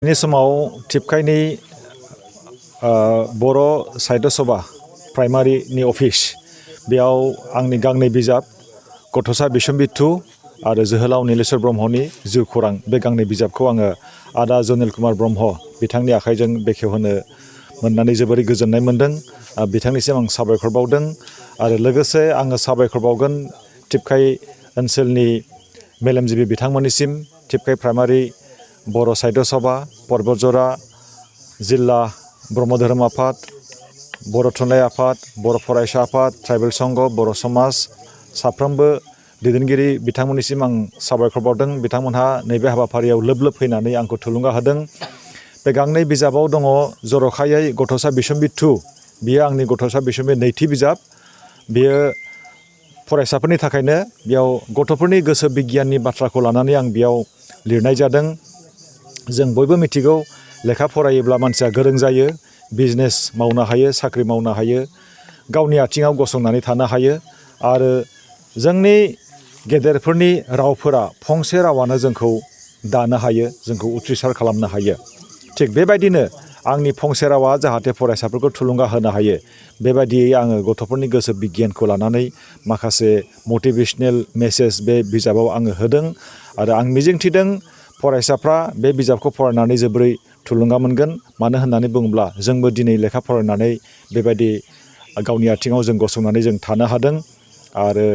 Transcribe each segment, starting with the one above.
नि समाव टिपकाइनि बर' साहित्य सभा प्राइमारिनि अफिस बेयाव आंनि गांनै बिजाब गथ'सा बिसम्बिथु आरो जोहोलाव नीलेश्वर ब्रह्मनि जिउ खौरां बे गांनै बिजाबखौ आङो आदा जनिल कुमार ब्रह्म बिथांनि आखाइजों बेखेवहोनो मोननानै जोबोरै गोजोननाय मोन्दों। बिथांनिसिम आं साबायखर बावदों आरो लोगोसे आङो साबायखर बावगोन टिपकाइ ओनसोलनि मेलेमजिबि बिथांमोननिसिम टिपकाइ प्राइमारि बर' साहित्य सभा बतझ'र जिल्ला ब्रह्म धोरोम आफाद बर' थुनलाइ आफाद बर' फरायसा आफाद ट्राइबेल संघ बर' समाज साफ्रोमबो दैदेनगिरि बिथांमोननिसिम आं साबायखर बावदों। बिथांमोनहा नैबे हाबाफारियाव लोब लोब फैनानै आंखौ थुलुंगा होदों। बे गांनै बिजाबाव दङ जर'खायै गथ'सा बिसम्बिथु बियो आंनि गथ'सा बिसम्बि नैथि बिजाब। बेयो फरायसाफोरनि थाखायनो बेयाव गथ'फोरनि गोसो बिगियाननि बाथ्राखौ लानानै आं बेयाव लिरनाय जादों। जों बयबो मिथिगौ लेखा फरायोब्ला मानसिया गोरों जायो, बिजनेस मावनो हायो, साख्रि मावनो हायो, गावनि आथिङाव गसंनानै थानो हायो आरो जोंनि गेदेरफोरनि रावफोरा फंसे रावानो जोंखौ दानो हायो, जोंखौ उथ्रिसार खालामनो हायो। थिग बेबायदिनो आंनि फंसे रावा जाहाथे फरायसाफोरखौ थुलुंगा होनो हायो बेबायदियै आङो गथ'फोरनि गोसो बिगियानखौ लानानै माखासे मटिभेशनेल मेसेज बे बिजाबाव आङो होदों आरो आं मिजिंथिदों फरायसाफ्रा बे बिजाबखौ फरायनानै जोबोरै थुलुंगा मोनगोन। मानो होननानै बुङोब्ला जोंबो दिनै लेखा फरायनानै बेबायदि गावनि आथिङाव जों गसंनानै जों थानो हादों आरो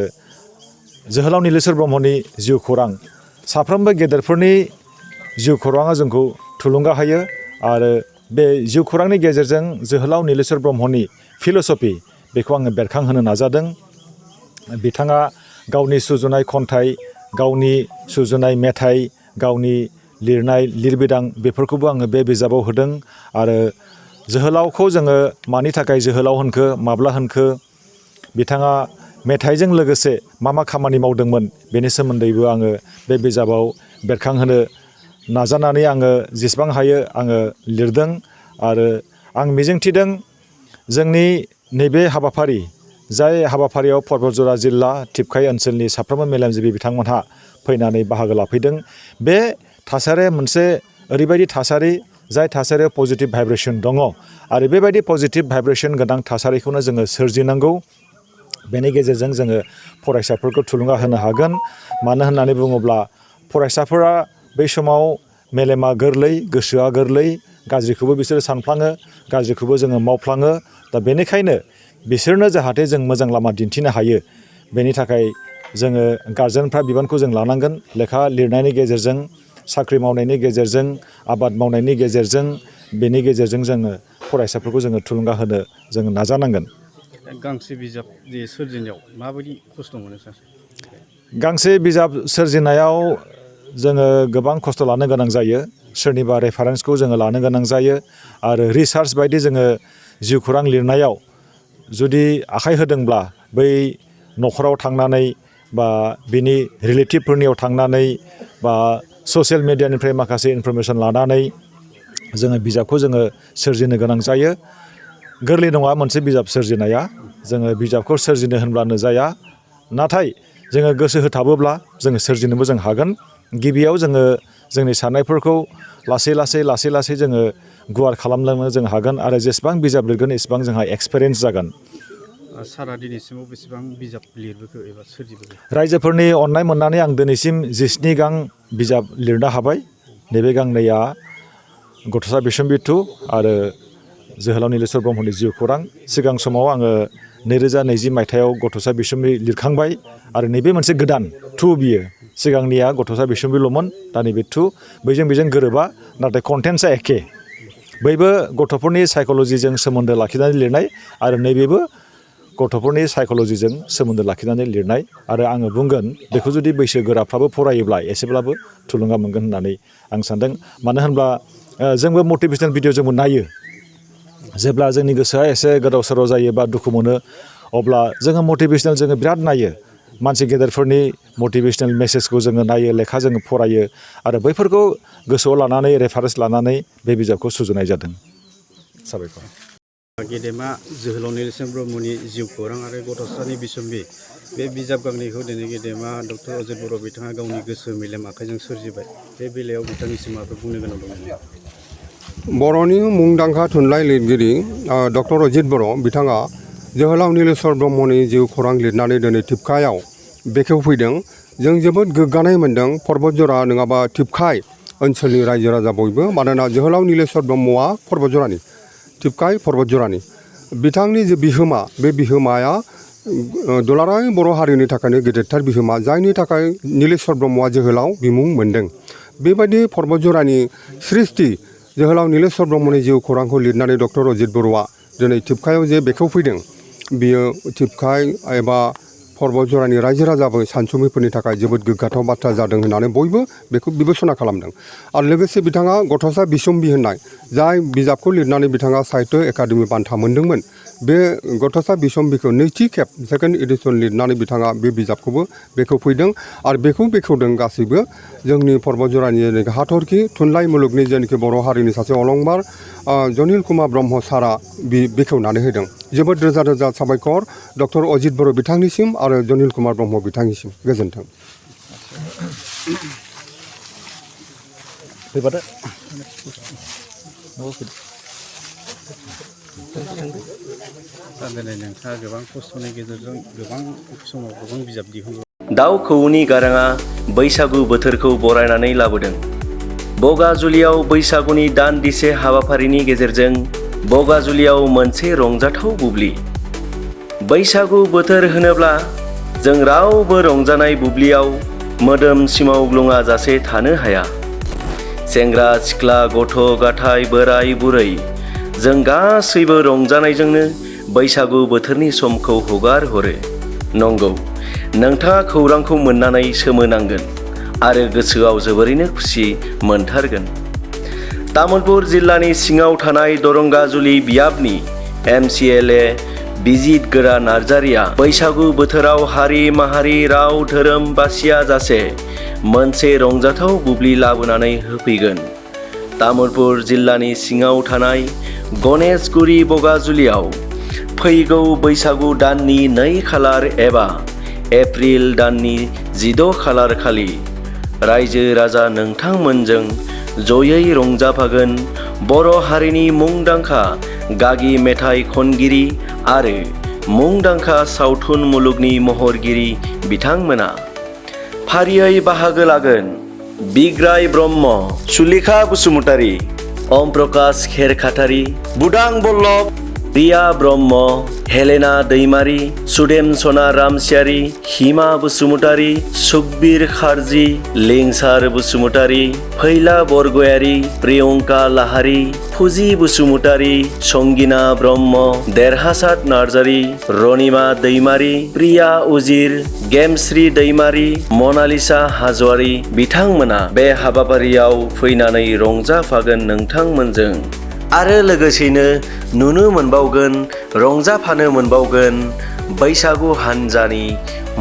जोहोलाव नीलेश्वर ब्रह्मनि जिउ खौरां साफ्रोमबो गेदेरफोरनि जिउ खौराङा जोंखौ थुलुंगा होयो आरो बे जिउ खौरांनि गेजेरजों जोहोलाव नीलेश्वर ब्रह्मनि फिल'सफि बेखौ आङो बेरखांहोनो नाजादों। बिथाङा गावनि सुजुनाय खन्थाइ, गावनि सुजुनाय मेथाइ, गावनि लिरनाय लिरबिदां बेफोरखौबो आङो बे बिजाबाव होदों आरो जोहोलावखौ जोङो मानि थाखाय जोहोलाव होनखो, माब्ला होनखो, बिथाङा मेथाइजों लोगोसे मा मा खामानि मावदोंमोन बेनि सोमोन्दैबो आङो बे बिजाबाव बेरखांहोनो नाजानानै आङो जेसेबां हायो आङो लिरदों आरो आं मिजिंथिदों जोंनि नैबे हाबाफारि जाय हाबाफारियाव बतझ'र जिल्ला टिपकाइ ओनसोलनि साफ्रोमबो मेलेमजिबि बिथांमोनहा फैनानै बाहागो लाफैदों। बे थासारिया मोनसे ओरैबायदि थासारि जाय थासारियाव पजिटिभ भाइब्रेसन दङ आरो बेबायदि पजिटिभ भाइब्रेसन गोनां थासारिखौनो जोङो सोरजिनांगौ। बेनि गेजेरजों जोङो फरायसाफोरखौ थुलुंगा होनो हागोन। मानो होननानै बुङोब्ला फरायसाफोरा बै समाव मेलेमा गोरलै, गोसोआ गोरलै, गाज्रिखौबो बिसोरो सानफ्लाङो, गाज्रिखौबो जोङो मावफ्लाङो। दा बेनिखायनो बिसोरनो जाहाथे जों मोजां लामा दिन्थिनो हायो बेनि थाखाय जोङो गारजेनफ्रा बिबानखौ जों लानांगोन। लेखा लिरनायनि गेजेरजों, साख्रि मावनायनि गेजेरजों, आबाद मावनायनि गेजेरजों, बेनि गेजेरजों जोङो फरायसाफोरखौ जोङो थुलुंगा होनो जोङो नाजानांगोन। गांसे बिजाब सोरजिनायाव माबायदि खस्थ' मोनो सार? गांसे बिजाब सोरजिनायाव जोङो गोबां खस्थ' लानो गोनां जायो। सोरनिबा रेफारेन्सखौ जोङो लानो गोनां जायो आरो रिसार्च बायदि जोङो जिउ खौरां लिरनायाव जुदि आखाइ होदोंब्ला बै न'खराव थांनानै बा बिनि रिलेटिभफोरनियाव थांनानै बा ससियेल मिडियानिफ्राय माखासे इनफरमेसन लानानै जोङो बिजाबखौ जोङो सोरजिनो गोनां जायो। गोरलै नङा मोनसे बिजाब सोरजिनाया। जोङो बिजाबखौ सोरजिनो होनब्लानो जाया, नाथाय जोङो गोसो होथाबोब्ला जोङो सोरजिनोबो जों हागोन। गिबियाव जोङो जोंनि साननायफोरखौ लासै लासै जोङो गुवार खालामलांनो जों हागोन आरो जेसेबां बिजाब लिरगोन एसेबां जोंहा एक्सपिरियेन्स जागोन। सारा दिनैसिमाव बेसेबां बिजाब लिरबोखो एबा सोरजिबोखो? रायजोफोरनि अननाय मोननानै आं दिनैसिम 19 गां बिजाब लिरनो हाबाय। नैबे गांनैया गथ'सा बिसम्बिथु आरो जोहोलाव नीलेश्वर ब्रह्मनि जिउ खौरां। सिगां समाव आङो 2020 मायथाइयाव गथ'सा बिसम्बि लिरखांबाय आरो नैबे मोनसे गोदान बियो। सिगांनिया गथ'सा बिसम्बिल'मोन, दा नैबे बैजों बेजों गोरोबा, नाथाय कन्टेन्ट्सआ एखे। बैबो गथ'फोरनि साइक'लजिजों सोमोन्दो लाखिनानै लिरनाय आरो नैबेबो गथ'फोरनि साइक'लजिजों सोमोन्दो लाखिनानै लिरनाय आरो आङो बुंगोन बेखौ जुदि बैसो गोराफ्राबो फरायोब्ला एसेब्लाबो थुलुंगा मोनगोन होननानै आं सानदों। मानो होनब्ला जोंबो मटिभेशनेल भिडिअ जोंबो नायो। जेब्ला जोंनि गोसोआ एसे गोदाव सोराव जायो बा दुखु मोनो अब्ला जोङो मटिभेशनेल जोङो बिराद नायो। मानसि गेदेरफोरनि मटिभेशनेल मेसेजखौ जोङो नायो, लेखा जोङो फरायो आरो बैफोरखौ गोसोआव लानानै रेफारेन्स लानानै बे बिजाबखौ सुजुनाय जादों। साबायखर। गेदेमा जोहोलाव नीलेश्वर ब्रह्मनि जिउ खौरां आरो गथ'सानि बिसम्बि बे बिजाब गांनैखौ दिनै गेदेमा डक्टर अजित बर' बिथाङा गावनि गोसो मेलेम आखाइजों सोरजिबाय। बे बेलायाव बिथांनिसिम माबाफोर बुंनो गोनां दं नामा? बर'नि मुंदांखा थुनलाइ लिरगिरि डक्टर अजित बर' बिथाङा जोहोलाव नीलेश्वर ब्रह्मनि जिउ खौरां लिरनानै दिनै टिपकायाव बेखेवफैदों। जों जोबोद गोग्गानाय मोन्दों पर्बतझ'रा नङाबा टिपकाय ओनसोलनि रायजो राजा बयबो, मानोना जोहोलाव नीलेश्वर ब्रह्मआ पर्बतझ'रानि, टिपकाय पर्बतझ'रानि। बिथांनि जे बिहोमा, बे बिहोमाया दुलाराय बर' हारिनि थाखायनो गेदेरथार बिहोमा, जायनि थाखाय नीलेश्वर ब्रह्मआ जोहोलाव बिमुं मोन्दों। बेबायदि पर्बतझ'रानि सृष्टि जोहोलाव नीलेश्वर ब्रह्मनि जिउ खौरांखौ लिरनानै डक्टर अजित बर'आ दिनै टिपकायाव जे बेखेवफैदों, बियो टिपकाय एबा पर्बतझ'रानि रायजो राजाबो सानसुमैफोरनि थाखाय जोबोद गोग्गाथाव बाथ्रा जादों होननानै बयबो बेखौ बिबेसना खालामदों। आरो लोगोसे बिथाङा गथ'सा बिसम्बि होननाय जाय बिजाबखौ लिरनानै बिथाङा साहित्य एकाडेमि बान्था मोन्दोंमोन, बे गथ'सा बिसम्बिखौ नैथि खेब सेकेन्ड एडिसन लिरनानै बिथाङा बे बिजाबखौबो बेखेवफैदों। आरो बेखौ बेखेवदों गासैबो जोंनि पर्बतझ'रानि जेनाखि हाथरखि थुनलाइ मुलुगनि जेनाखि बर' हारिनि सासे अलंबार जनिल कुमार ब्रह्म सारा बेखेवनानै होदों। जोबोद रोजा रोजा साबायखर डक्टर अजित बर' बिथांनिसिम आरो जनिल कुमार ब्रह्म बिथांनिसिम। गोजोन्थों। दिनै नोंथाङा गोबां खस्थ'नि गेजेरजों गोबां समाव गोबां बिजाब दिहुनबाय। दाउ खौवौनि गाराङा बैसागु बोथोरखौ बरायनानै लाबोदों। बगाजुलियाव बैसागुनि दान्दिसे हाबाफारिनि गेजेरजों बगाजुलियाव मोनसे रंजाथाव बुब्लि। बैसागु बोथोर होनोब्ला जों रावबो रंजानाय बुब्लियाव मोदोम सिमावग्लुङा जासे थानो हाया। सेंग्रा सिख्ला गथ' गथाय बोराय बुरै जों गासैबो रंजानायजोंनो बैसागु बोथोरनि समखौ हगार हरो। नंगौ, नोंथाङा खौरांखौ मोननानै सोमोनांगोन आरो गोसोआव जोबोरैनो खुसि मोनथारगोन। तामुलपुर जिल्लानि सिङाव थानाय दरंगाजुलि बियाबनि MCLA बिजित गोरा नार्जारिया बैसागु बोथोराव हारि माहारि राव धोरोम बासिया जासे मोनसे रंजाथाव बुब्लि लाबोनानै होफैगोन। तामुलपुर जिल्लानि सिङाव थानाय गणेशगुरि बगाजुलियाव फैगौ बैसागु दाननि 2 खालार एबा एप्रिल दाननि 16 खालार खालि रायजो राजा नोंथांमोनजों जयै रंजाफागोन। बर' हारिनि मुंदांखा गागि मेथाइ खनगिरि आरो मुंदांखा सावथुन मुलुगनि महरगिरि बिथांमोना फारियै बाहागो लागोन। बिग्राय ब्रह्म, सुलेखा बसुमतारी, ओम प्रकाश खेरखातारि, बुदां बल्लभ, रिया ब्रह्म, हेलेना दैमारि, सुदेम सना रामसियारि, हिमा बसुमतारी, सुकबिर खारजि, लिंसार बसुमतारी, फैला बरगयारि, प्रियंका लाहारि, फुजि बसुमतारी, संगिना ब्रह्म, देरहासात नार्जारि, रनिमा दैमारि, प्रिया उजिर, गेमश्री दैमारि, मनालिसा हाज'वारि बिथांमोना बे हाबाफारियाव फैनानै रंजाफागोन नोंथांमोनजों। आरो लोगोसेनो नुनो मोनबावगोन, रंजाफानो मोनबावगोन बैसागु हान्जानि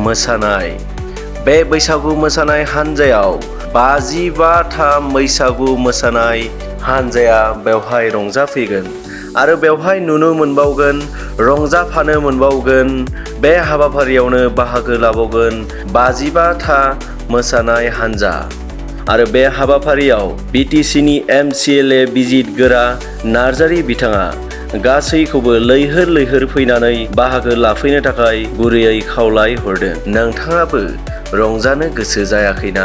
मोसानाय। बे बैसागु मोसानाय हान्जायाव 55था बैसागु मोसानाय हान्जाया बेवहाय रंजाफैगोन आरो बेवहाय नुनो मोनबावगोन, रंजाफानो मोनबावगोन, बे हाबाफारियावनो बाहागो लाबावगोन 55था मोसानाय हान्जा। आरो बे हाबाफारियाव BTCनि MCLA बिजित गोरा नार्जारि बिथाङा गासैखौबो लैहोर लैहोर फैनानै बाहागो लाफैनो थाखाय गुरैयै खावलाय हरदों। नोंथाङाबो रंजानो गोसो जायाखैना?